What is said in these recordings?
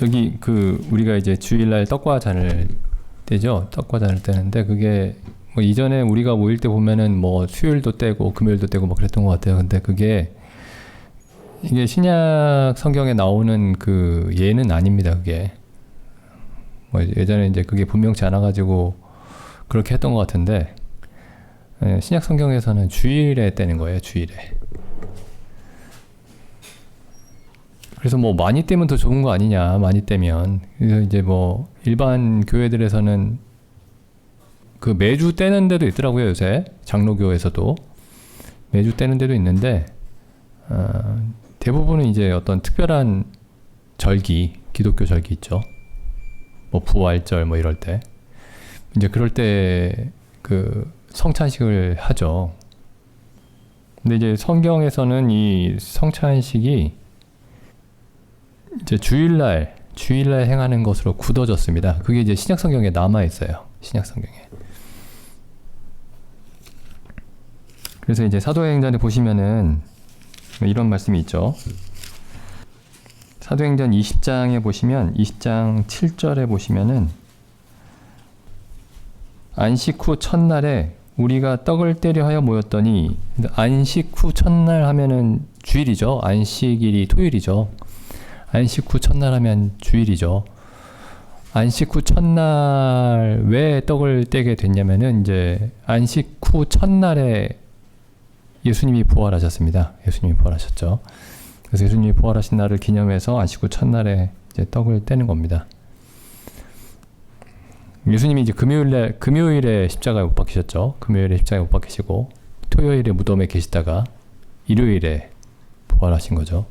여기 우리가 이제 주일날 떡과 잔을 떼죠. 떡과 잔을 떼는데 그게 뭐 이전에 우리가 모일 때 보면은 뭐 수요일도 떼고 금요일도 떼고 뭐 그랬던 것 같아요. 근데 이게 신약 성경에 나오는 그 예는 아닙니다. 그게 뭐 예전에 이제 그게 분명치 않아가지고 그렇게 했던 것 같은데, 신약 성경에서는 주일에 떼는 거예요. 주일에. 그래서 뭐 많이 떼면 더 좋은 거 아니냐, 많이 떼면. 그래서 이제 뭐 일반 교회들에서는 그 매주 떼는 데도 있더라고요. 요새 장로교에서도 매주 떼는 데도 있는데, 대부분은 이제 어떤 특별한 절기, 기독교 절기 있죠. 뭐 부활절 뭐 이럴 때, 이제 그럴 때 그 성찬식을 하죠. 근데 이제 성경에서는 이 성찬식이 이제 주일날 행하는 것으로 굳어졌습니다. 그게 이제 신약 성경에 남아 있어요. 신약 성경에. 그래서 이제 사도행전에 보시면은 이런 말씀이 있죠. 사도행전 20장에 보시면 20장 7절에 보시면은 안식 후 첫날에 우리가 떡을 떼려 하여 모였더니, 안식 후 첫날 하면은 주일이죠. 안식일이 토요일이죠. 안식 후 첫날 하면 주일이죠. 안식 후 첫날 왜 떡을 떼게 됐냐면은 이제 안식 후 첫날에 예수님이 부활하셨습니다. 예수님이 부활하셨죠. 그래서 예수님이 부활하신 날을 기념해서 안식 후 첫날에 이제 떡을 떼는 겁니다. 예수님이 이제 금요일에 십자가에 못 박히셨죠. 금요일에 십자가에 못 박히시고 토요일에 무덤에 계시다가 일요일에 부활하신 거죠.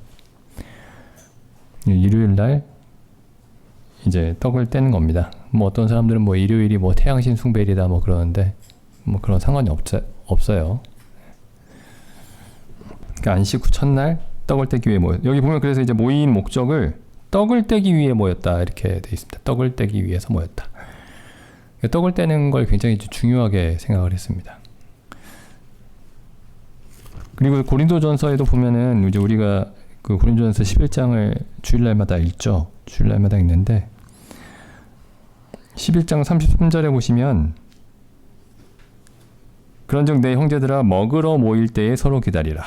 일요일 날 이제 떡을 떼는 겁니다. 뭐 어떤 사람들은 뭐 일요일이 뭐 태양신 숭배일이다 뭐 그러는데 뭐 그런 상관이 없어요. 그러니까 안식 후 첫날 떡을 떼기 위해 여기 보면 그래서 이제 모인 목적을 떡을 떼기 위해 모였다 이렇게 돼 있습니다. 떡을 떼기 위해서 모였다. 떡을 떼는 걸 굉장히 중요하게 생각을 했습니다. 그리고 고린도전서에도 보면은 이제 우리가 그 고린도전서 11장을 주일날마다 읽죠. 주일날마다 읽는데 11장 33절에 보시면 그런즉 내 형제들아 먹으러 모일 때에 서로 기다리라.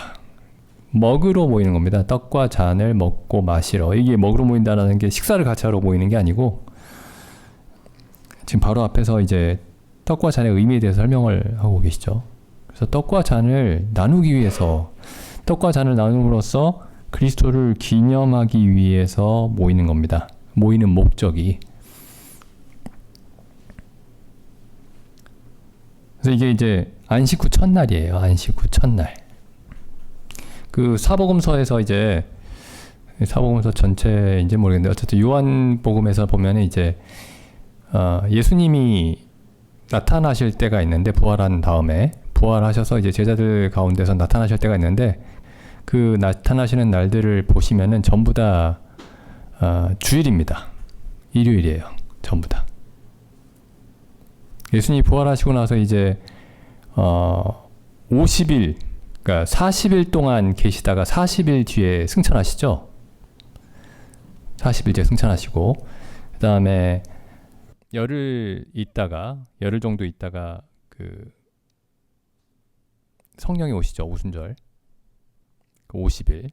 먹으러 모이는 겁니다. 떡과 잔을 먹고 마시러. 이게 먹으러 모인다는 게 식사를 같이 하러 모이는 게 아니고, 지금 바로 앞에서 이제 떡과 잔의 의미에 대해서 설명을 하고 계시죠. 그래서 떡과 잔을 나누기 위해서, 떡과 잔을 나눔으로써 그리스도를 기념하기 위해서 모이는 겁니다. 모이는 목적이. 그래서 이게 이제 안식 후 첫날이에요. 안식 후 첫날. 그 사복음서에서 이제 사복음서 전체인지 모르겠는데 어쨌든 요한복음에서 보면 이제 예수님이 나타나실 때가 있는데, 부활한 다음에 부활하셔서 이제 제자들 가운데서 나타나실 때가 있는데, 그 나타나시는 날들을 보시면은 전부 다 주일입니다. 일요일이에요. 전부 다. 예수님이 부활하시고 나서 이제 50일, 그러니까 40일 동안 계시다가 40일 뒤에 승천하시죠. 40일 뒤에 승천하시고, 그 다음에 열흘 정도 있다가 그 성령이 오시죠. 오순절. 그 50일.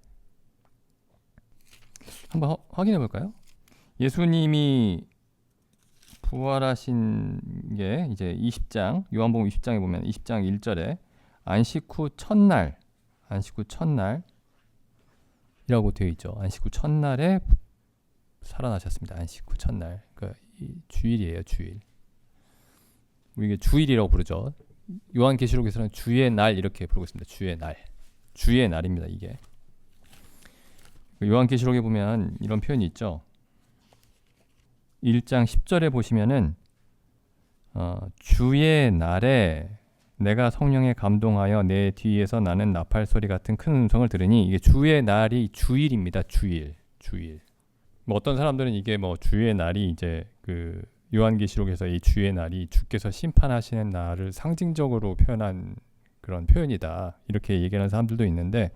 한번 확인해 볼까요? 예수님이 부활하신 게 이제 20장, 요한복음 20장에 보면 20장 1절에 안식 후 첫날이라고 되어 있죠. 안식 후 첫날에 살아나셨습니다. 안식 후 첫날. 그러니까 주일이에요. 주일. 우리가 주일이라고 부르죠. 요한계시록에서는 주의 날 이렇게 부르고 있습니다. 주의 날. 주의 날입니다. 이게. 요한계시록에 보면 이런 표현이 있죠. 1장 10절에 보시면은 주의 날에 내가 성령에 감동하여 내 뒤에서 나는 나팔 소리 같은 큰 음성을 들으니, 이게 주의 날이 주일입니다. 주일. 뭐 어떤 사람들은 이게 뭐 주의 날이 이제 그 요한계시록에서 이 주의 날이 주께서 심판하시는 날을 상징적으로 표현한 그런 표현이다, 이렇게 얘기하는 사람들도 있는데,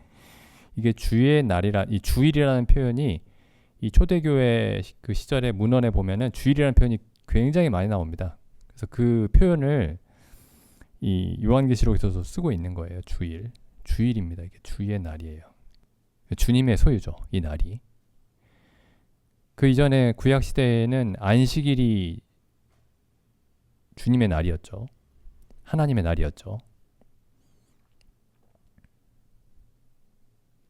이게 주의 날이라, 이 주일이라는 표현이 이 초대교회 그 시절의 문헌에 보면은 주일이라는 표현이 굉장히 많이 나옵니다. 그래서 그 표현을 이 요한계시록에서도 쓰고 있는 거예요. 주일입니다. 이게 주의 날이에요. 주님의 소유죠. 이 날이. 그 이전에 구약 시대에는 안식일이 주님의 날이었죠. 하나님의 날이었죠.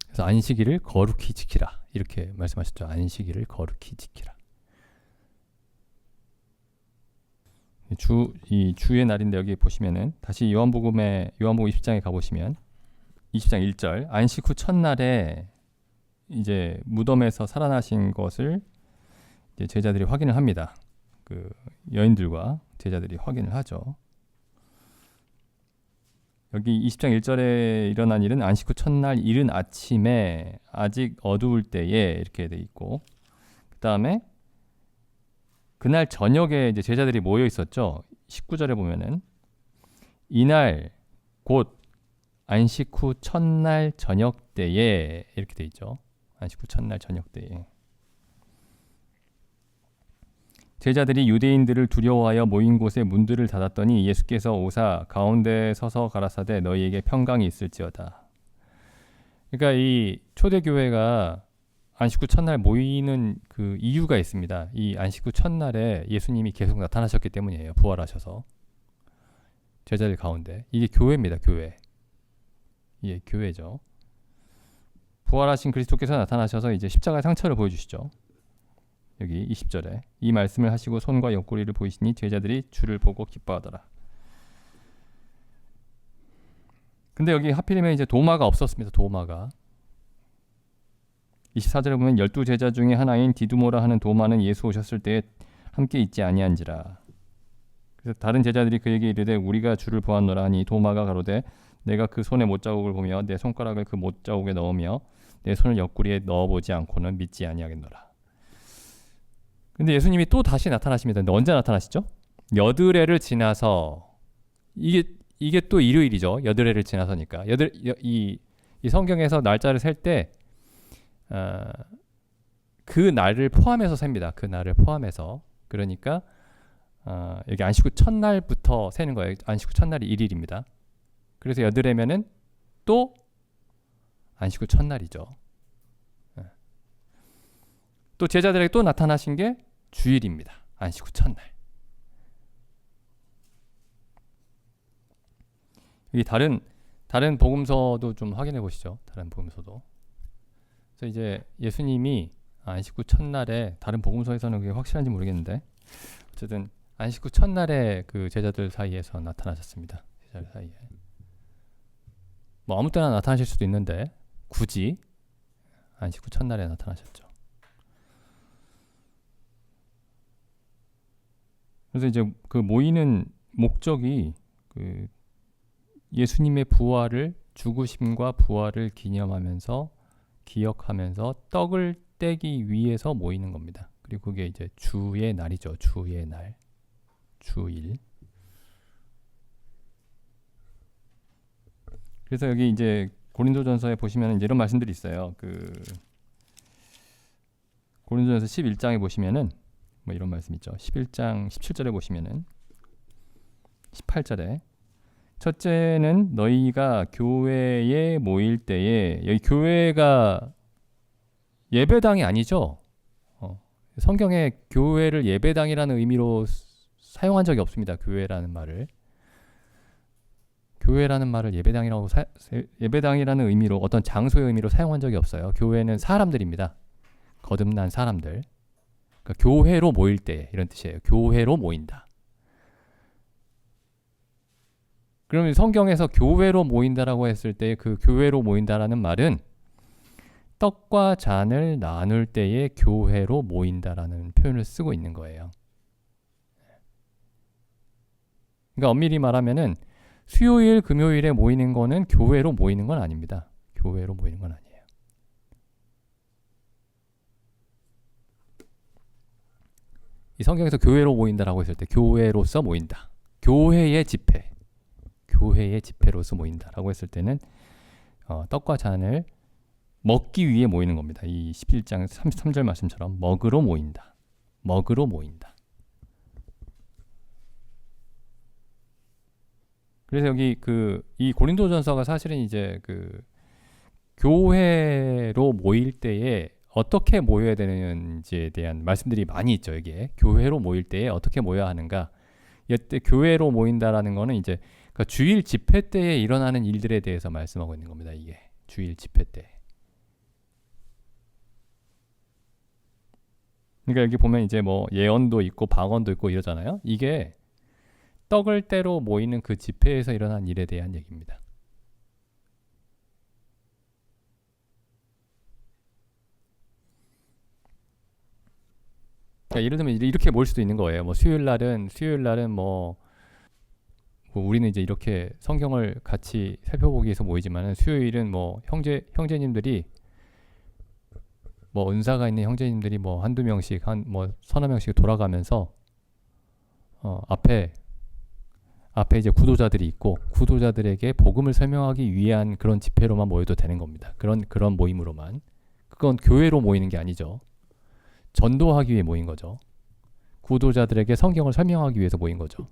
그래서 안식일을 거룩히 지키라. 이렇게 말씀하셨죠. 안식일을 거룩히 지키라. 이 주의 날인데 여기 보시면은 다시 요한복음 20장에 가보시면 20장 1절 안식 후 첫날에 이제 무덤에서 살아나신 것을 이제 제자들이 확인을 합니다. 그 여인들과 제자들이 확인을 하죠. 여기 20장 1절에 일어난 일은 안식 후 첫날 이른 아침에 아직 어두울 때에 이렇게 돼 있고, 그 다음에 그날 저녁에 이제 제자들이 모여 있었죠. 19절에 보면은 이날 곧 안식 후 첫날 저녁 때에 이렇게 돼 있죠. 안식 후 첫날 저녁 때에 제자들이 유대인들을 두려워하여 모인 곳에 문들을 닫았더니 예수께서 오사 가운데 서서 가라사대 너희에게 평강이 있을지어다. 그러니까 이 초대교회가 안식 후 첫날 모이는 그 이유가 있습니다. 이 안식 후 첫날에 예수님이 계속 나타나셨기 때문이에요. 부활하셔서 제자들 가운데. 이게 교회입니다. 교회. 예, 교회죠. 부활하신 그리스도께서 나타나셔서 이제 십자가의 상처를 보여주시죠. 여기 20절에 이 말씀을 하시고 손과 옆구리를 보이시니 제자들이 주를 보고 기뻐하더라. 근데 여기 하필이면 이제 도마가 없었습니다. 도마가. 24절에 보면 12제자 중에 하나인 디두모라 하는 도마는 예수 오셨을 때에 함께 있지 아니한지라. 그래서 다른 제자들이 그에게 이르되 우리가 주를 보았노라 하니 도마가 가로되 내가 그 손의 못자국을 보며 내 손가락을 그 못자국에 넣으며 내 손을 옆구리에 넣어보지 않고는 믿지 아니하겠노라. 근데 예수님이 또 다시 나타나십니다. 근데 언제 나타나시죠? 여드레를 지나서 이게 또 일요일이죠. 여드레를 지나서니까. 이 성경에서 날짜를 셀 때 그 날을 포함해서 셉니다. 그 날을 포함해서. 그러니까 여기 안식 후 첫날부터 세는 거예요. 안식 후 첫날이 1일입니다. 그래서 여드레면은 또 안식 후 첫날이죠. 또 제자들에게 또 나타나신 게 주일입니다. 안식 후 첫날. 여기 다른 복음서도 좀 확인해 보시죠. 다른 복음서도. 그래서 이제 예수님이 안식 후 첫날에 다른 복음서에서는 그게 확실한지 모르겠는데 어쨌든 안식 후 첫날에 그 제자들 사이에서 나타나셨습니다. 제자들 사이에. 뭐 아무 때나 나타나실 수도 있는데 굳이 안식 후 첫날에 나타나셨죠. 그래서 이제 그 모이는 목적이 그 예수님의 부활을 죽으심과 부활을 기억하면서 떡을 떼기 위해서 모이는 겁니다. 그리고 그게 이제 주의 날이죠. 주의 날. 주일. 그래서 여기 이제 고린도전서에 보시면 이제 이런 말씀들이 있어요. 그 고린도전서 11장에 보시면은 뭐 이런 말씀 있죠. 11장 17절에 보시면은 18절에 첫째는 너희가 교회에 모일 때에 여기 교회가 예배당이 아니죠. 성경에 교회를 예배당이라는 의미로 사용한 적이 없습니다. 교회라는 말을 예배당이라는 의미로 어떤 장소의 의미로 사용한 적이 없어요. 교회는 사람들입니다. 거듭난 사람들. 그러니까 교회로 모일 때 이런 뜻이에요. 교회로 모인다. 그러면 성경에서 교회로 모인다라고 했을 때 그 교회로 모인다라는 말은 떡과 잔을 나눌 때에 교회로 모인다라는 표현을 쓰고 있는 거예요. 그러니까 엄밀히 말하면은 수요일, 금요일에 모이는 거는 교회로 모이는 건 아닙니다. 교회로 모이는 건 아니에요. 이 성경에서 교회로 모인다라고 했을 때 교회로서 모인다. 교회의 집회로서 모인다라고 했을 때는 떡과 잔을 먹기 위해 모이는 겁니다. 이 11장 33절 말씀처럼 먹으러 모인다. 먹으러 모인다. 그래서 여기 이 고린도전서가 사실은 이제 교회로 모일 때에 어떻게 모여야 되는지에 대한 말씀들이 많이 있죠. 여기에 교회로 모일 때에 어떻게 모여야 하는가. 이때 교회로 모인다라는 거는 이제 그러니까 주일 집회 때에 일어나는 일들에 대해서 말씀하고 있는 겁니다. 이게 주일 집회 때. 그러니까 여기 보면 이제 뭐 예언도 있고 방언도 있고 이러잖아요. 이게 떡을 떼러 모이는 그 집회에서 일어난 일에 대한 얘기입니다. 그러니까 예를 들면 이렇게 모일 수도 있는 거예요. 뭐 수요일 날은 뭐 우리는 이제 이렇게 성경을 같이 살펴보기 위해서 모이지만은 수요일은 뭐 형제님들이 뭐 은사가 있는 형제님들이 뭐 한두 명씩 뭐 서너 명씩 돌아가면서 앞에 이제 구도자들이 있고 구도자들에게 복음을 설명하기 위한 그런 집회로만 모여도 되는 겁니다. 그런 모임으로만. 그건 교회로 모이는 게 아니죠. 전도하기 위해 모인 거죠. 구도자들에게 성경을 설명하기 위해서 모인 거죠.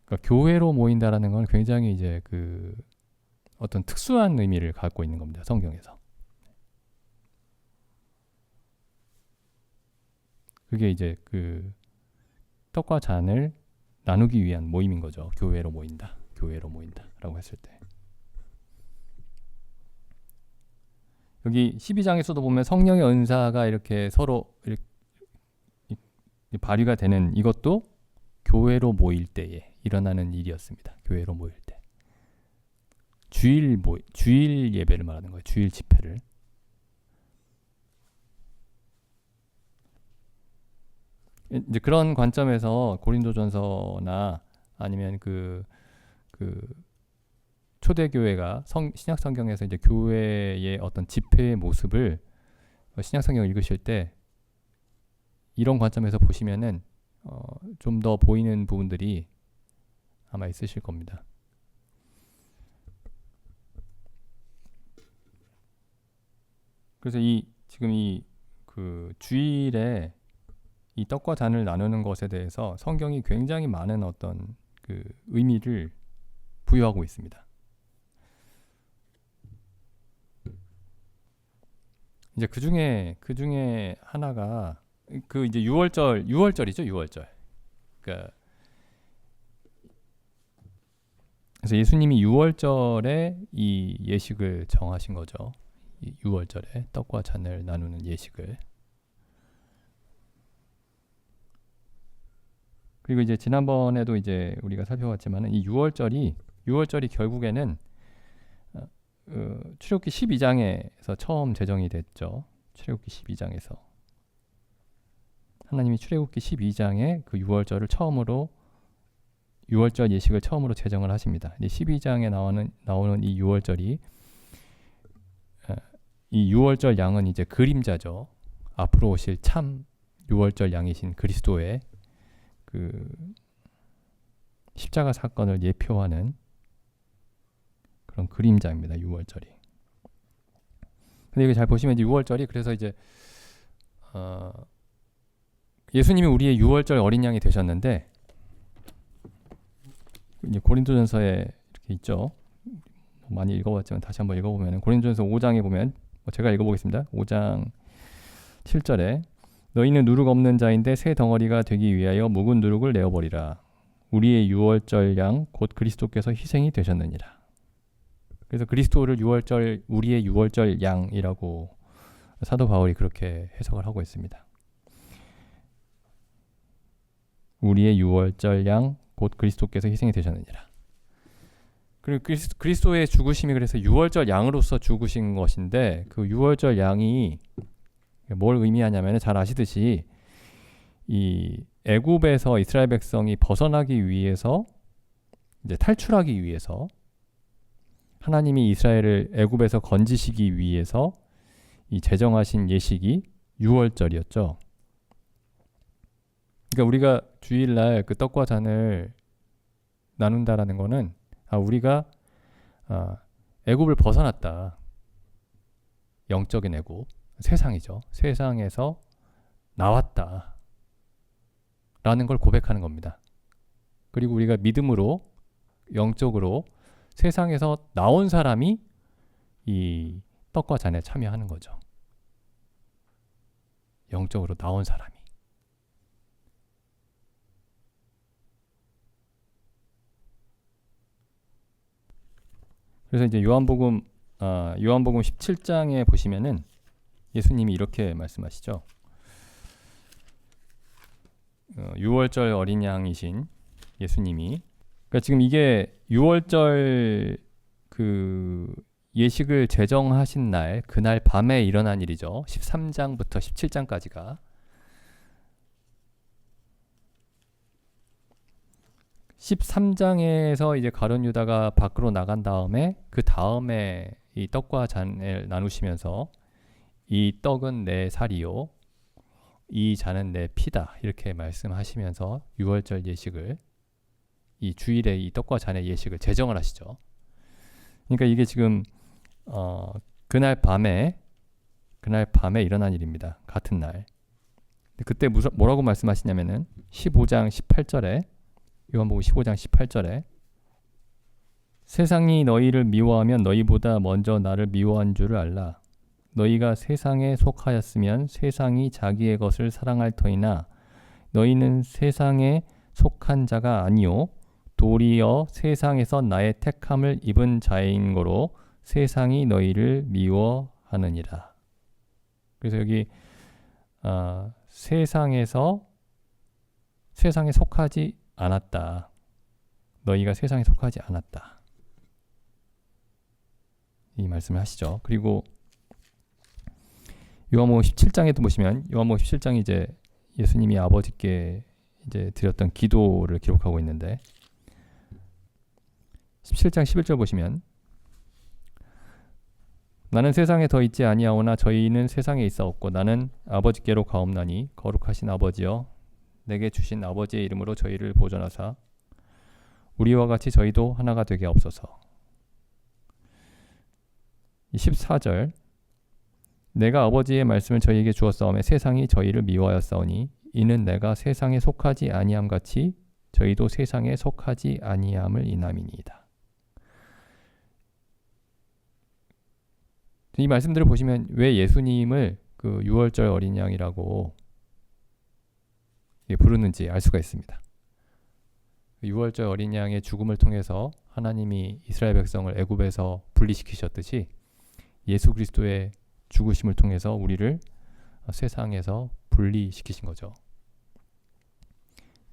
그러니까 교회로 모인다라는 건 굉장히 이제 어떤 특수한 의미를 갖고 있는 겁니다. 성경에서. 그게 이제 떡과 잔을 나누기 위한 모임인 거죠. 교회로 모인다라고 했을 때. 여기 12장에서도 보면 성령의 은사가 이렇게 서로 이렇게 발휘가 되는 이것도 교회로 모일 때에 일어나는 일이었습니다. 교회로 모일 때. 주일 예배를 말하는 거예요. 주일 집회를. 이제 그런 관점에서 고린도전서나 아니면 초대교회가 신약 성경에서 이제 교회의 어떤 집회의 모습을 신약 성경을 읽으실 때 이런 관점에서 보시면은 좀 더 보이는 부분들이 아마 있으실 겁니다. 그래서 지금 주일에 이 떡과 잔을 나누는 것에 대해서 성경이 굉장히 많은 어떤 의미를 부여하고 있습니다. 이제 그 중에 하나가 이제 6월절이죠, 6월절. 그러니까 그래서 예수님이 6월절에 이 예식을 정하신 거죠. 이 6월절에 떡과 잔을 나누는 예식을. 그리고 이제 지난번에도 이제 우리가 살펴봤지만은 이 6월절이 결국에는 출애굽기 12장에서 처음 제정이 됐죠. 출애굽기 12장에서 하나님이 출애굽기 12장에 그 6월절을 처음으로 6월절 예식을 처음으로 제정을 하십니다. 12장에 나오는 이 6월절이 이 6월절 양은 이제 그림자죠. 앞으로 오실 참 6월절 양이신 그리스도의 십자가 사건을 예표하는 그런 그림자입니다. 6월절이. 근데 이게 잘 보시면 이제 6월절이 그래서 이제 예수님이 우리의 6월절 어린 양이 되셨는데 이제 고린도전서에 이렇게 있죠. 많이 읽어봤지만 다시 한번 읽어보면 고린도전서 5장에 보면 제가 읽어보겠습니다. 5장 7절에 너희는 누룩 없는 자인데 새 덩어리가 되기 위하여 묵은 누룩을 내어버리라. 우리의 6월절 양 곧 그리스도께서 희생이 되셨느니라. 그래서 그리스도를 우리의 6월절 양이라고 사도 바울이 그렇게 해석을 하고 있습니다. 우리의 6월절 양 곧 그리스도께서 희생이 되셨느니라. 그리고 그리스도의 죽으심이 그래서 6월절 양으로서 죽으신 것인데 그 6월절 양이 뭘 의미하냐면 잘 아시듯이 이 애굽에서 이스라엘 백성이 벗어나기 위해서 이제 탈출하기 위해서 하나님이 이스라엘을 애굽에서 건지시기 위해서 이 제정하신 예식이 6월절이었죠. 그러니까 우리가 주일날 그 떡과 잔을 나눈다라는 거는 우리가 애굽을 벗어났다. 영적인 애굽, 세상이죠. 세상에서 나왔다 라는 걸 고백하는 겁니다. 그리고 우리가 믿음으로 영적으로 세상에서 나온 사람이 이 떡과 잔에 참여하는 거죠. 영적으로 나온 사람이. 그래서 이제 요한복음 17장에 보시면은 예수님이 이렇게 말씀하시죠. 6월절 어린 양이신 예수님이, 그러니까 지금 이게 6월절 그 예식을 제정하신 날, 그날 밤에 일어난 일이죠. 13장부터 17장까지가. 13장에서 이제 가룟 유다가 밖으로 나간 다음에, 그 다음에 이 떡과 잔을 나누시면서 이 떡은 내 살이요, 이 잔은 내 피다, 이렇게 말씀하시면서 6월절 예식을, 이 주일에 이 떡과 잔의 예식을 제정을 하시죠. 그러니까 이게 지금 그날 밤에 일어난 일입니다. 같은 날. 그때 뭐라고 말씀하시냐면은 15장 18절에, 요한복음 15장 18절에 세상이 너희를 미워하면 너희보다 먼저 나를 미워한 줄을 알라. 너희가 세상에 속하였으면 세상이 자기의 것을 사랑할 터이나 너희는 세상에 속한 자가 아니요 도리어 세상에서 나의 택함을 입은 자인 거로 세상이 너희를 미워하느니라. 그래서 여기 세상에 속하지 않았다. 너희가 세상에 속하지 않았다. 이 말씀을 하시죠. 그리고 요한복음 17장에도 보시면, 요한복음 17장이 이제 예수님이 아버지께 이제 드렸던 기도를 기록하고 있는데, 17장 11절 보시면, 나는 세상에 더 있지 아니하오나 저희는 세상에 있사옵고 나는 아버지께로 가옵나니 거룩하신 아버지여 내게 주신 아버지의 이름으로 저희를 보존하사 우리와 같이 저희도 하나가 되게 하옵소서. 14절, 내가 아버지의 말씀을 저희에게 주었사오매 세상이 저희를 미워하였사오니 이는 내가 세상에 속하지 아니함 같이 저희도 세상에 속하지 아니함을 인함이니이다. 이 말씀들을 보시면 왜 예수님을 그 6월절 어린 양이라고 부르는지 알 수가 있습니다. 6월절 어린 양의 죽음을 통해서 하나님이 이스라엘 백성을 애굽에서 분리시키셨듯이 예수 그리스도의 죽으심을 통해서 우리를 세상에서 분리시키신 거죠.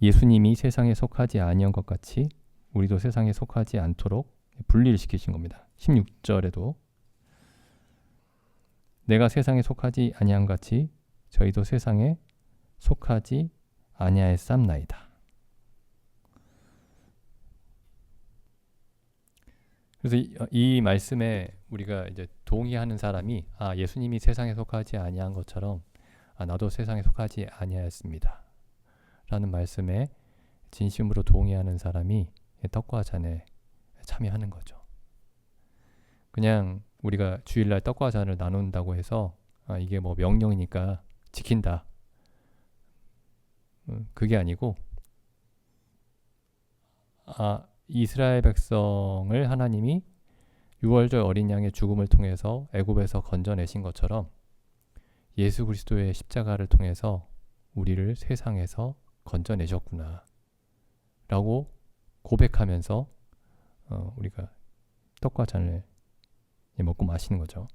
예수님이 세상에 속하지 아니한 것 같이 우리도 세상에 속하지 않도록 분리를 시키신 겁니다. 16절에도 내가 세상에 속하지 아니한 같이 저희도 세상에 속하지 아니하였삼나이다. 그래서 이 말씀에 우리가 이제 동의하는 사람이 예수님이 세상에 속하지 아니한 것처럼 나도 세상에 속하지 아니하였습니다. 라는 말씀에 진심으로 동의하는 사람이 떡과 잔에 참여하는 거죠. 그냥 우리가 주일날 떡과 잔을 나눈다고 해서 이게 뭐 명령이니까 지킨다. 그게 아니고 이스라엘 백성을 하나님이 6월절 어린 양의 죽음을 통해서 애굽에서 건져내신 것처럼 예수 그리스도의 십자가를 통해서 우리를 세상에서 건져내셨구나 라고 고백하면서 우리가 떡과 잔을 먹고 마시는 거죠.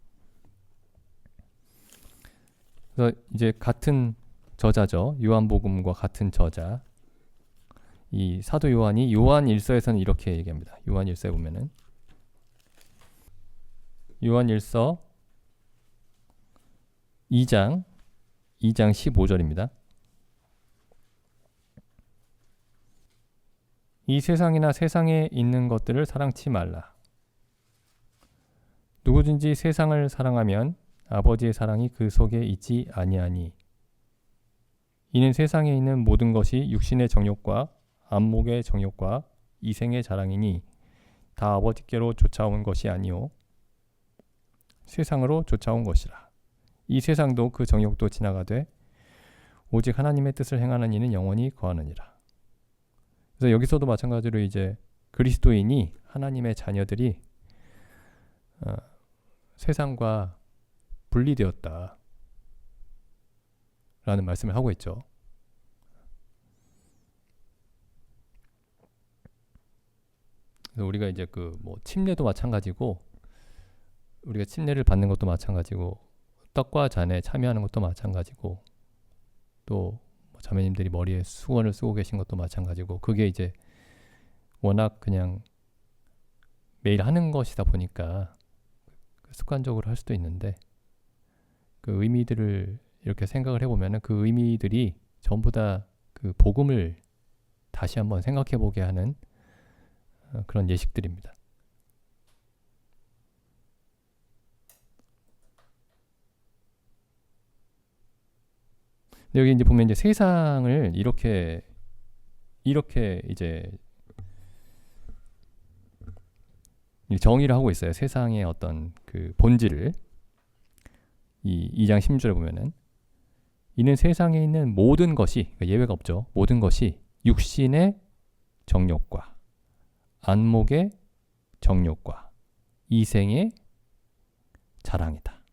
그래서 이제 같은 저자죠. 요한복음과 같은 저자. 이 사도 요한이 요한 1서에서는 이렇게 얘기합니다. 요한 1서에 보면은 요한 1서 2장 15절입니다. 이 세상이나 세상에 있는 것들을 사랑치 말라. 누구든지 세상을 사랑하면 아버지의 사랑이 그 속에 있지 아니하니 이는 세상에 있는 모든 것이 육신의 정욕과 안목의 정욕과 이생의 자랑이니 다 아버지께로 쫓아온 것이 아니요 세상으로 쫓아온 것이라. 이 세상도 그 정욕도 지나가되 오직 하나님의 뜻을 행하는 이는 영원히 거하느니라. 그래서 여기서도 마찬가지로 이제 그리스도인이 하나님의 자녀들이 세상과 분리되었다 라는 말씀을 하고 있죠. 그래서 우리가 이제 그 뭐 침례도 마찬가지고 우리가 침례를 받는 것도 마찬가지고 떡과 잔에 참여하는 것도 마찬가지고 또 자매님들이 머리에 수건을 쓰고 계신 것도 마찬가지고 그게 이제 워낙 그냥 매일 하는 것이다 보니까 습관적으로 할 수도 있는데 그 의미들을 이렇게 생각을 해보면은 그 의미들이 전부 다 그 복음을 다시 한번 생각해 보게 하는 그런 예식들입니다. 근데 여기 이제 보면 이제 세상을 이렇게 이제 정의를 하고 있어요. 세상의 어떤 그 본질을 이 2장 16절에 보면은 이는 세상에 있는 모든 것이 그러니까 예외가 없죠. 모든 것이 육신의 정욕과 안목의 정욕과 이생의 자랑이다.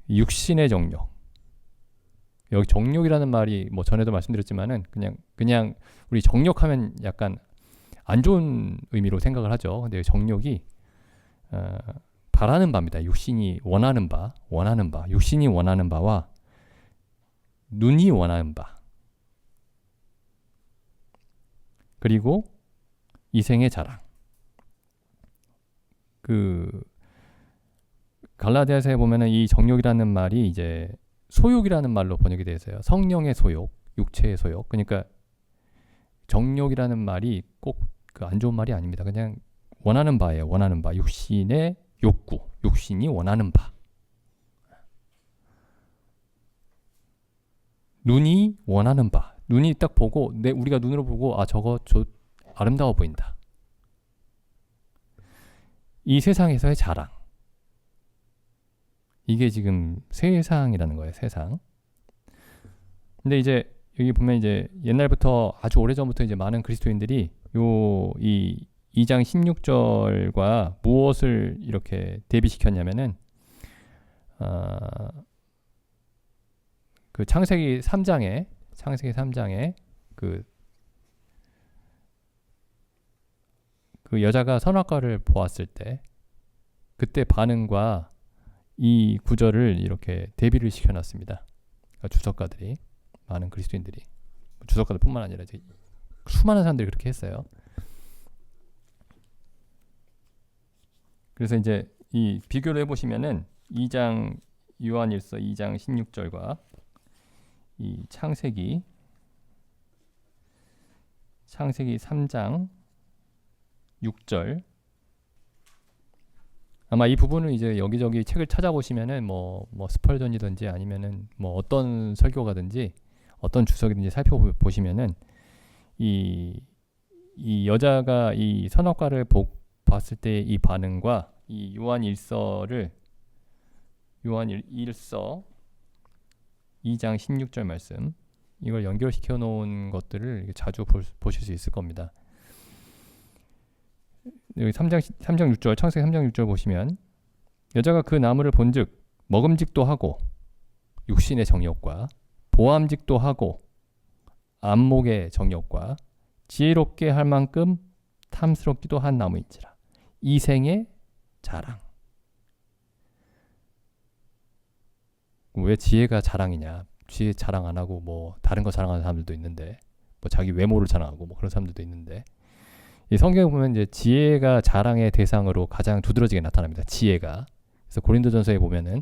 육신의 정욕. 여기 정욕이라는 말이 뭐 전에도 말씀드렸지만은 그냥 우리 정욕하면 약간 안 좋은 의미로 생각을 하죠. 근데 정욕이 바라는 바입니다. 육신이 원하는 바, 육신이 원하는 바와 눈이 원하는 바, 그리고 이생의 자랑. 그 갈라디아서에 보면은 이 정욕이라는 말이 이제 소욕이라는 말로 번역이 되어 있어요. 성령의 소욕, 육체의 소욕. 그러니까 정욕이라는 말이 꼭 그 안 좋은 말이 아닙니다. 그냥 원하는 바예요. 원하는 바. 육신의 욕구, 육신이 원하는 바. 눈이 원하는 바. 눈이 딱 보고 우리가 눈으로 보고 저거 아름다워 보인다. 이 세상에서의 자랑. 이게 지금 세상이라는 거예요. 세상. 근데 이제 여기 보면 이제 옛날부터 아주 오래전부터 이제 많은 그리스도인들이 이 2장 16절과 무엇을 이렇게 대비시켰냐면은 그 창세기 3장에 그 여자가 선악과를 보았을 때 그때 반응과 이 구절을 이렇게 대비를 시켜놨습니다. 그러니까 주석가들이 많은 그리스도인들이 주석가들뿐만 아니라 이제 수많은 사람들이 그렇게 했어요. 그래서 이제 이 비교를 해보시면은 요한일서 2장 16절과 이 창세기 3장 6절 아마 이 부분은 이제 여기저기 책을 찾아보시면은 뭐 스펄전이든지 아니면은 뭐 어떤 설교가든지 어떤 주석이든지 살펴보시면은 이 여자가 이 선악과를 봤을 때 이 반응과 이 요한일서 2장 16절 말씀 이걸 연결시켜 놓은 것들을 자주 보실 수 있을 겁니다. 여기 3장 6절 창세기 3장 6절 보시면 여자가 그 나무를 본즉 먹음직도 하고 육신의 정욕과 보암직도 하고 안목의 정욕과 지혜롭게 할 만큼 탐스럽기도 한 나무인지라 이생의 자랑. 왜 지혜가 자랑이냐? 지혜 자랑 안 하고 뭐 다른 거 자랑하는 사람들도 있는데 뭐 자기 외모를 자랑하고 뭐 그런 사람들도 있는데 이 성경에 보면 이제 지혜가 자랑의 대상으로 가장 두드러지게 나타납니다. 지혜가. 그래서 고린도전서에 보면은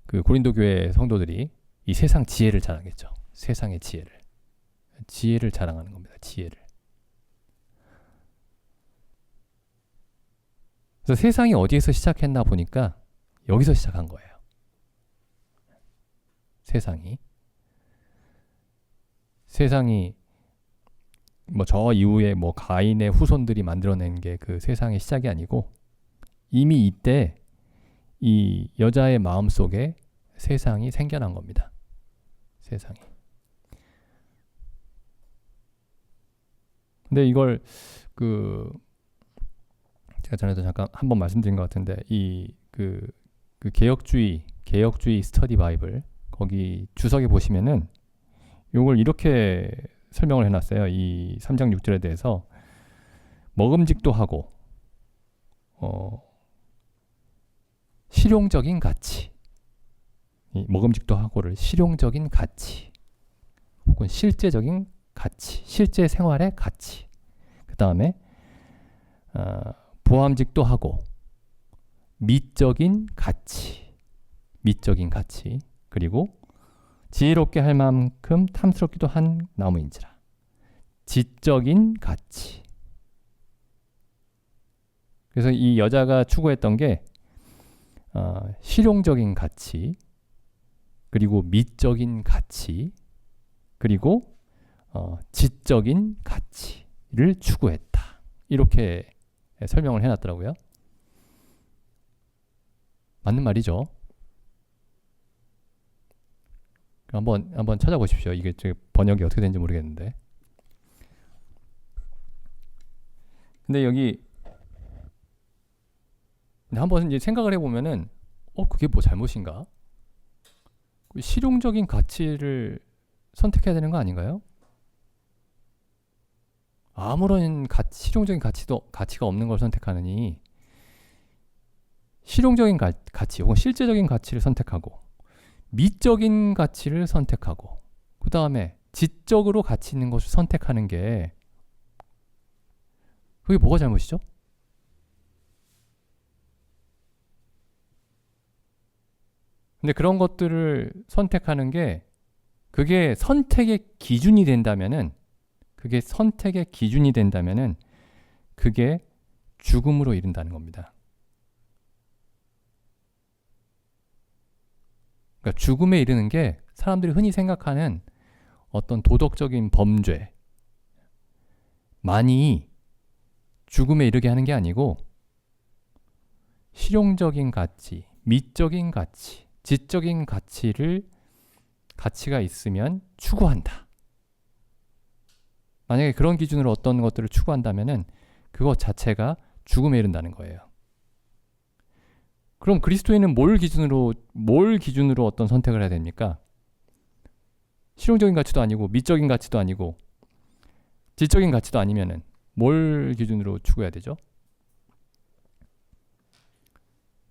그 고린도 교회 성도들이 이 세상 지혜를 자랑했죠. 세상의 지혜를 자랑하는 겁니다. 지혜를. 그래서 세상이 어디에서 시작했나 보니까 여기서 시작한 거예요. 세상이 뭐 저 이후에 뭐 가인의 후손들이 만들어낸 게 그 세상의 시작이 아니고 이미 이때 이 여자의 마음 속에 세상이 생겨난 겁니다. 세상이. 근데 이걸 그 제가 전에도 잠깐 한번 말씀드린 것 같은데 이 그 개혁주의 스터디 바이블 거기 주석에 보시면은 요걸 이렇게 설명을 해놨어요. 이 3장 6절에 대해서 먹음직도 하고 실용적인 가치, 이 먹음직도 하고를 실용적인 가치 혹은 실제적인 가치, 실제 생활의 가치, 그 다음에 보암직도 하고 미적인 가치, 그리고 지혜롭게 할 만큼 탐스럽기도 한 나무인지라. 지적인 가치. 그래서 이 여자가 추구했던 게 실용적인 가치, 그리고 미적인 가치, 그리고 지적인 가치를 추구했다. 이렇게 설명을 해놨더라고요. 맞는 말이죠. 한번 찾아보십시오. 이게 번역이 어떻게 되는지 모르겠는데. 근데 여기 한번 이제 생각을 해보면은 그게 뭐 잘못인가? 실용적인 가치를 선택해야 되는 거 아닌가요? 아무런 실용적인 가치가 없는 걸 선택하느니 실용적인 가치 혹은 실제적인 가치를 선택하고 미적인 가치를 선택하고 그 다음에 지적으로 가치 있는 것을 선택하는 게 그게 뭐가 잘못이죠? 근데 그런 것들을 선택하는 게 그게 선택의 기준이 된다면은 그게 죽음으로 이른다는 겁니다. 그러니까 죽음에 이르는 게 사람들이 흔히 생각하는 어떤 도덕적인 범죄만이 죽음에 이르게 하는 게 아니고 실용적인 가치, 미적인 가치, 지적인 가치가 있으면 추구한다. 만약에 그런 기준으로 어떤 것들을 추구한다면은 그것 자체가 죽음에 이른다는 거예요. 그럼 그리스도인은 뭘 기준으로 어떤 선택을 해야 됩니까? 실용적인 가치도 아니고 미적인 가치도 아니고 지적인 가치도 아니면은 뭘 기준으로 추구해야 되죠?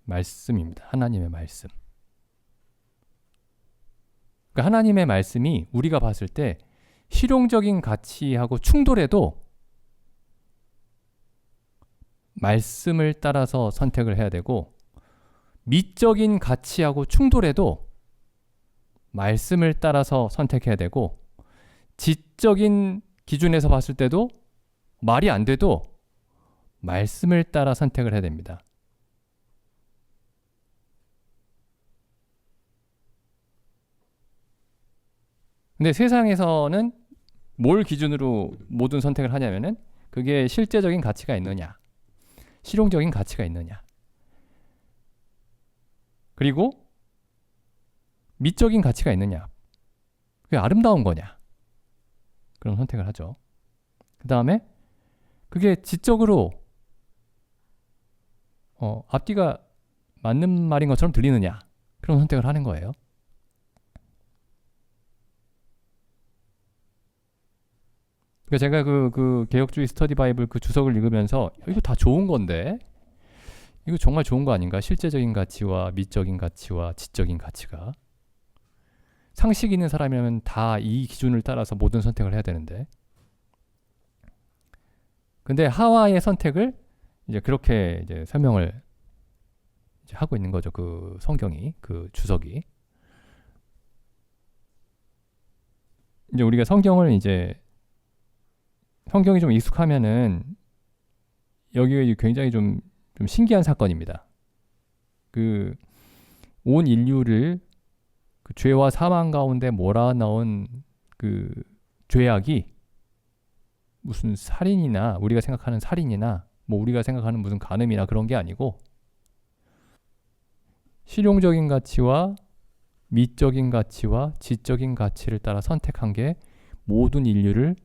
말씀입니다. 하나님의 말씀. 그러니까 하나님의 말씀이 우리가 봤을 때 실용적인 가치하고 충돌해도 말씀을 따라서 선택을 해야 되고 미적인 가치하고 충돌해도 말씀을 따라서 선택해야 되고 지적인 기준에서 봤을 때도 말이 안 돼도 말씀을 따라 선택을 해야 됩니다. 근데 세상에서는 뭘 기준으로 모든 선택을 하냐면은 그게 실제적인 가치가 있느냐, 실용적인 가치가 있느냐, 그리고 미적인 가치가 있느냐, 그게 아름다운 거냐, 그런 선택을 하죠. 그 다음에 그게 지적으로 앞뒤가 맞는 말인 것처럼 들리느냐, 그런 선택을 하는 거예요. 그러니까 제가 그 개혁주의 스터디 바이블 그 주석을 읽으면서 이거 다 좋은 건데 이거 정말 좋은 거 아닌가? 실제적인 가치와 미적인 가치와 지적인 가치가 상식 있는 사람이라면 다 이 기준을 따라서 모든 선택을 해야 되는데 근데 하와의 선택을 이제 그렇게 이제 설명을 이제 하고 있는 거죠. 그 성경이 그 주석이 이제 우리가 성경이 좀 익숙하면은 여기가 굉장히 좀 신기한 사건입니다. 그 온 인류를 그 죄와 사망 가운데 몰아넣은 그 죄악이 무슨 살인이나 우리가 생각하는 살인이나 뭐 우리가 생각하는 무슨 간음이나 그런 게 아니고 실용적인 가치와 미적인 가치와 지적인 가치를 따라 선택한 게 모든 인류를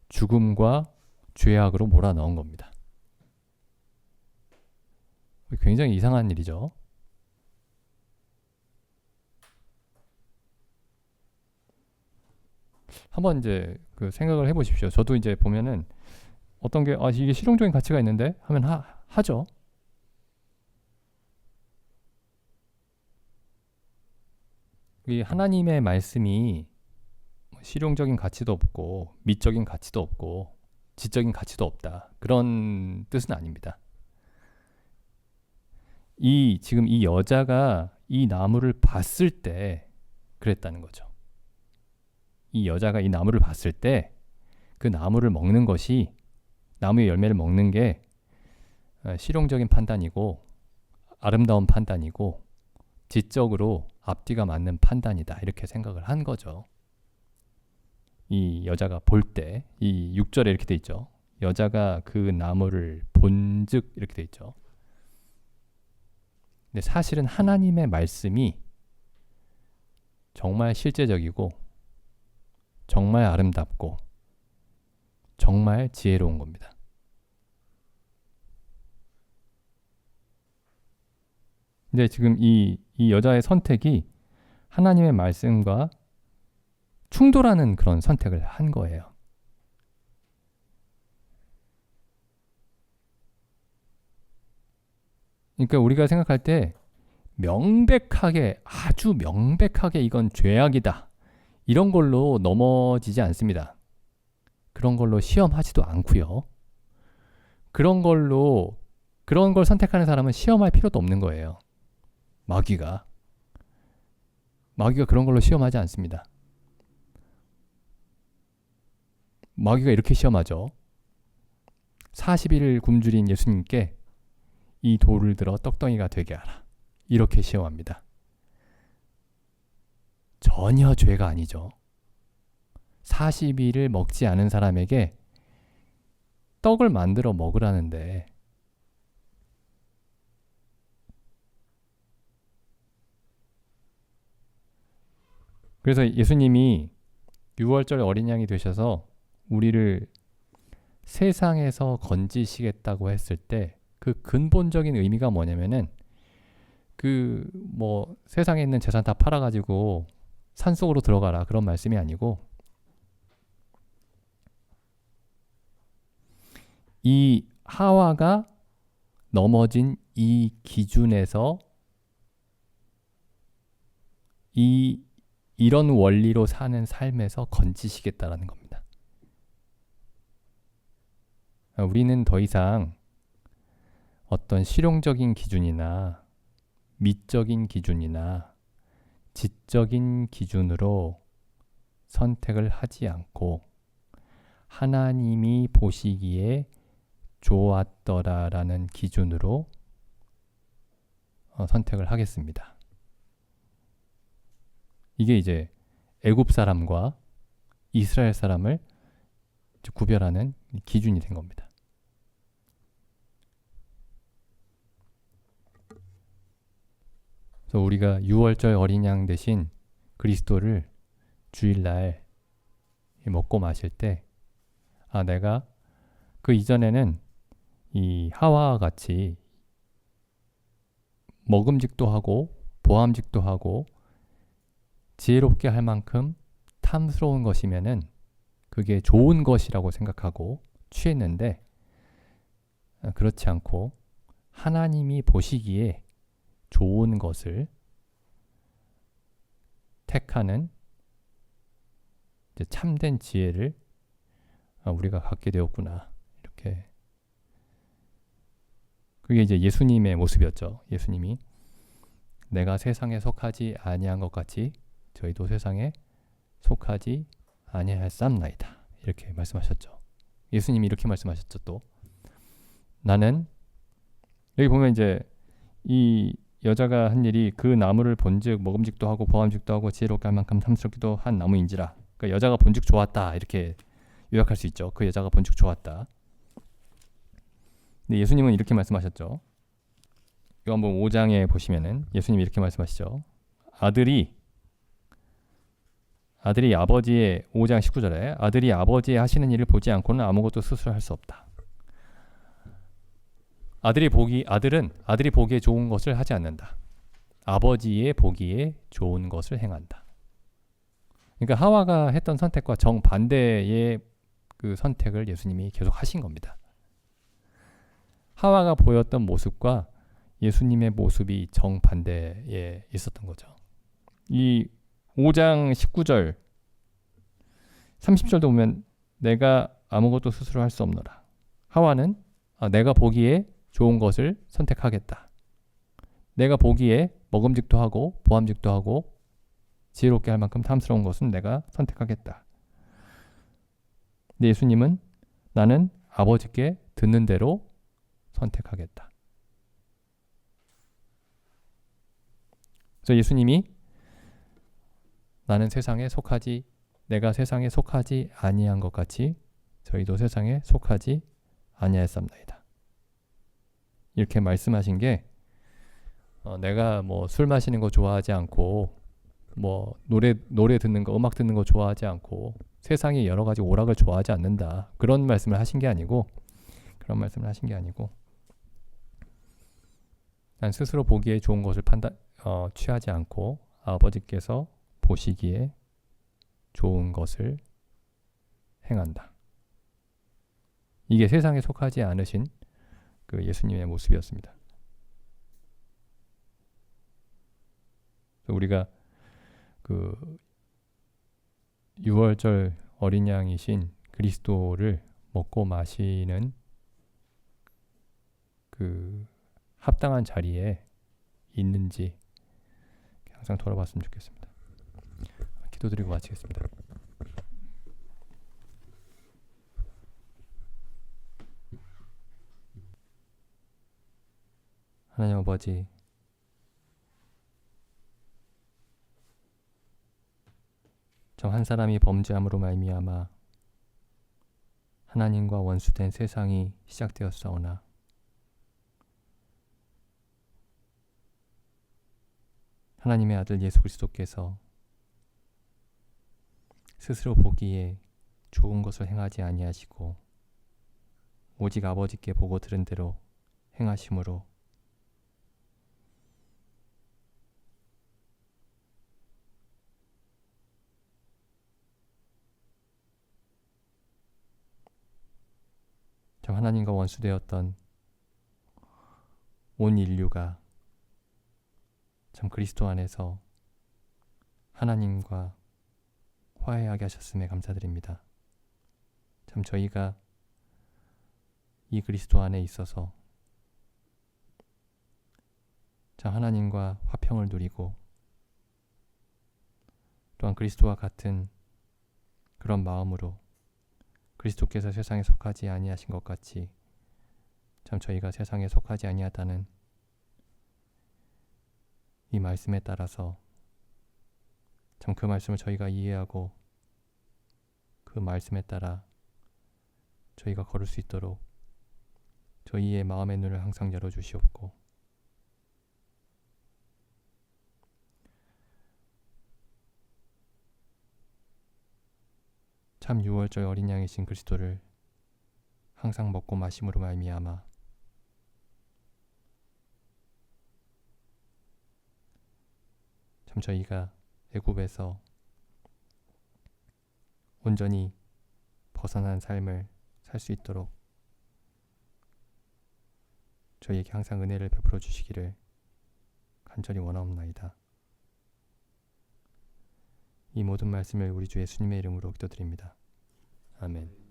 죽음과 죄악으로 몰아넣은 겁니다. 굉장히 이상한 일이죠. 한번 이제 그 생각을 해보십시오. 저도 이제 보면은 어떤 게 이게 실용적인 가치가 있는데 하면 하죠. 이 하나님의 말씀이 실용적인 가치도 없고 미적인 가치도 없고 지적인 가치도 없다. 그런 뜻은 아닙니다. 지금 이 여자가 이 나무를 봤을 때 그랬다는 거죠. 이 여자가 이 나무를 봤을 때 그 나무를 먹는 것이 나무의 열매를 먹는 게 실용적인 판단이고 아름다운 판단이고 지적으로 앞뒤가 맞는 판단이다. 이렇게 생각을 한 거죠. 이 여자가 볼 때 이 6절에 이렇게 돼 있죠. 여자가 그 나무를 본즉 이렇게 돼 있죠. 근데 사실은 하나님의 말씀이 정말 실제적이고 정말 아름답고 정말 지혜로운 겁니다. 근데 지금 이 여자의 선택이 하나님의 말씀과 충돌하는 그런 선택을 한 거예요. 그러니까 우리가 생각할 때 명백하게 아주 명백하게 이건 죄악이다. 이런 걸로 넘어지지 않습니다. 그런 걸로 시험하지도 않고요. 그런 걸 선택하는 사람은 시험할 필요도 없는 거예요. 마귀가 그런 걸로 시험하지 않습니다. 마귀가 이렇게 시험하죠. 40일 굶주린 예수님께 이 돌을 들어 떡덩이가 되게 하라. 이렇게 시험합니다. 전혀 죄가 아니죠. 40일을 먹지 않은 사람에게 떡을 만들어 먹으라는데 그래서 예수님이 6월절 어린 양이 되셔서 우리를 세상에서 건지시겠다고 했을 때 그 근본적인 의미가 뭐냐면은 세상에 있는 재산 다 팔아가지고 산속으로 들어가라 그런 말씀이 아니고 이 하와가 넘어진 이 기준에서 이런 원리로 사는 삶에서 건지시겠다라는 겁니다. 우리는 더 이상 어떤 실용적인 기준이나 미적인 기준이나 지적인 기준으로 선택을 하지 않고 하나님이 보시기에 좋았더라라는 기준으로 선택을 하겠습니다. 이게 이제 애굽 사람과 이스라엘 사람을 구별하는 기준이 된 겁니다. 그래서 우리가 6월절 어린 양 대신 그리스도를 주일날 먹고 마실 때 내가 그 이전에는 이 하와와 같이 먹음직도 하고 보암직도 하고 지혜롭게 할 만큼 탐스러운 것이면은 그게 좋은 것이라고 생각하고 취했는데 그렇지 않고 하나님이 보시기에 좋은 것을 택하는 이제 참된 지혜를 우리가 갖게 되었구나. 이렇게. 그게 이제 예수님의 모습이었죠. 예수님이 내가 세상에 속하지 아니한 것 같이 저희도 세상에 속하지 아니하였사옵나이다. 이렇게 말씀하셨죠. 예수님이 이렇게 말씀하셨죠. 또 나는 여기 보면 이제 이 여자가 한 일이 그 나무를 본즉 먹음직도 하고 보암직도 하고 지혜롭게 할 만큼 탐스럽기도 한 나무인지라. 그러니까 여자가 본즉 좋았다. 이렇게 요약할 수 있죠. 그 여자가 본즉 좋았다. 근데 예수님은 이렇게 말씀하셨죠. 요한복음 5장에 보시면은 예수님이 이렇게 말씀하시죠. 아들이 아버지의 5장 19절에 아들이 아버지의 하시는 일을 보지 않고는 아무것도 스스로 할 수 없다. 아들은 아들이 보기에 좋은 것을 하지 않는다. 아버지의 보기에 좋은 것을 행한다. 그러니까 하와가 했던 선택과 정반대의 그 선택을 예수님이 계속 하신 겁니다. 하와가 보였던 모습과 예수님의 모습이 정반대에 있었던 거죠. 이 5장 19절 30절도 보면 내가 아무것도 스스로 할 수 없노라. 하와는 내가 보기에 좋은 것을 선택하겠다. 내가 보기에 먹음직도 하고 보암직도 하고 지혜롭게 할 만큼 탐스러운 것은 내가 선택하겠다. 근데 예수님은 나는 아버지께 듣는 대로 선택하겠다. 그래서 예수님이 내가 세상에 속하지 아니한 것 같이 저희도 세상에 속하지 아니하였습니다. 이렇게 말씀하신 게 내가 뭐 술 마시는 거 좋아하지 않고 뭐 노래 듣는 거 음악 듣는 거 좋아하지 않고 세상에 여러 가지 오락을 좋아하지 않는다. 그런 말씀을 하신 게 아니고 난 스스로 보기에 좋은 것을 취하지 않고 아버지께서 보시기에 좋은 것을 행한다. 이게 세상에 속하지 않으신 그 예수님의 모습이었습니다. 우리가 그 6월절 어린 양이신 그리스도를 먹고 마시는 그 합당한 자리에 있는지 항상 돌아봤으면 좋겠습니다. 기도드리고 마치겠습니다. 하나님 아버지, 저 한 사람이 범죄함으로 말미암아 하나님과 원수된 세상이 시작되었사오나 하나님의 아들 예수 그리스도께서 스스로 보기에 좋은 것을 행하지 아니하시고 오직 아버지께 보고 들은 대로 행하심으로 참 하나님과 원수되었던 온 인류가 참 그리스도 안에서 하나님과 화해하게 하셨음에 감사드립니다. 참 저희가 이 그리스도 안에 있어서 참 하나님과 화평을 누리고 또한 그리스도와 같은 그런 마음으로 그리스도께서 세상에 속하지 아니하신 것 같이 참 저희가 세상에 속하지 아니하다는 이 말씀에 따라서 참 그 말씀을 저희가 이해하고 그 말씀에 따라 저희가 걸을 수 있도록 저희의 마음의 눈을 항상 열어주시옵고 참 6월절 어린 양이신 그리스도를 항상 먹고 마심으로 말미암아 참 저희가 애굽에서 온전히 벗어난 삶을 살 수 있도록 저희에게 항상 은혜를 베풀어 주시기를 간절히 원하옵나이다. 이 모든 말씀을 우리 주 예수님의 이름으로 기도드립니다. 아멘.